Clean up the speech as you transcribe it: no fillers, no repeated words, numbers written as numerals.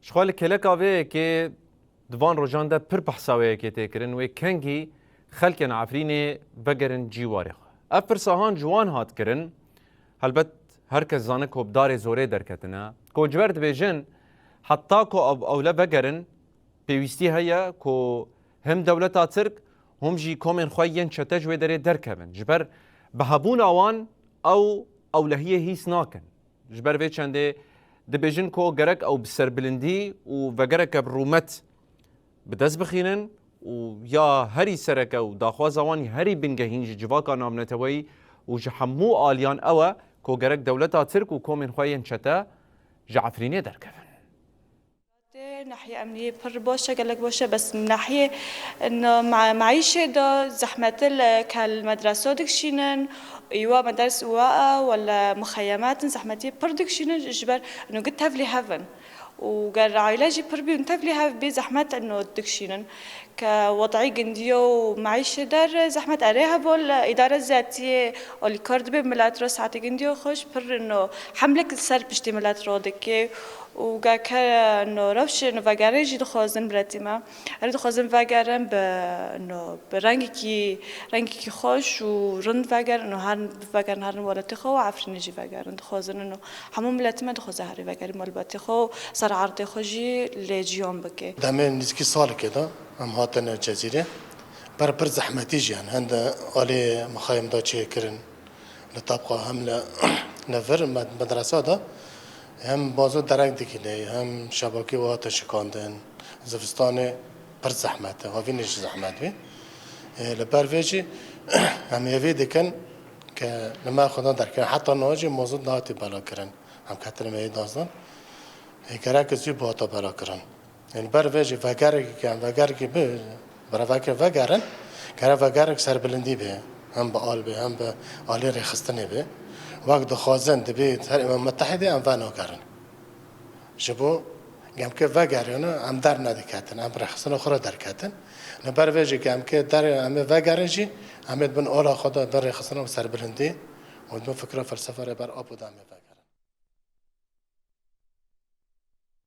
شخوال کلک آوه که دوان روجان ده پر بحثاوه که تکرن و کنگی خلکن عفرین بگرن جیواره خو. اف پرساهان جوان هات کرن هلبت هرکس زانه که بدار زوره درکتنه که جورد بیجن حتی که اوله بگرن پیوستی هیا که هم دولت ترک هم جی کومن خوین چتج و داره درکبن جبر بهبون آوان او اولهیه هیس ناکن جبر وی چنده دبیجن کو گرک او بسربلندی و وگرک برومت بدست بخینن و یا هری سرک او داخواز اوانی هری بنگهین جواکا نامنتوی و جحمو آلیان او کو گرک دولتا ترک و کومن خوین چتا جعفرینه درکبن ناحية أمنية بر بوشة قال لك بوشة بس من ناحية إنه معيشة ده زحمة كالمدرسة دكشينن أيوة مدارس واقع ولا مخيمات زحمتي بر دكشينن إجبار إنه قد هافلي هافن وقال علاجي بربي انتبلي هاف بزحمة إنه دكشينن كوضعي جنديو معيشة دار زحمة عليها بول إدارة ذاتية اللي كارد بملات راس عتي جنديو خوش بر إنه حملك السر بشتي ملات رودك وقال كأنه رفش إنه فجاري جي دخوازن بلاتي ما أنا دخوازن فجارن إنه برانجي رانجي خوش ورند فجار إنه هارن فجارن هارن ولا تخو عفرين جي فجارن دخوازن إنه حموم بلاتي ما دخوز هاري فجاري مال بلاتي خو صار عرض خوجي لجيون بكي. دامن نزكي صار كده هم هاتن الجزيرة بر زحمتي جيان هند على مخيم دا شيء كرن لطبقة هم نفر مدرسة دا هم بازو درک دکیله هم شبکه و تشکاندن زفستان پر زحمته و وینش زحمت بی لبرویجی هم یوی دکن که لما خدا درکن حتی نواجی موضوع نهاتی بالا کرن هم کتر می دازدن گرک زی باتا بالا کرن یعنی برویجی وگرکی که هم وگرکی بی برای وگرن گره وگرک سربلندی بی هم به آل بی هم به آلی رخستنی بی وقت خوازن دبیت هر امام متحده ام وانو کردن جبو گم که وگریانه ام در ندکتن ام رخصن آخر در کتن نبر ویجی گم که در ام وگریجی ام بن اولا خدا در رخصن ام سربلندی و دو فکر فلسفه بر آب و دام وگر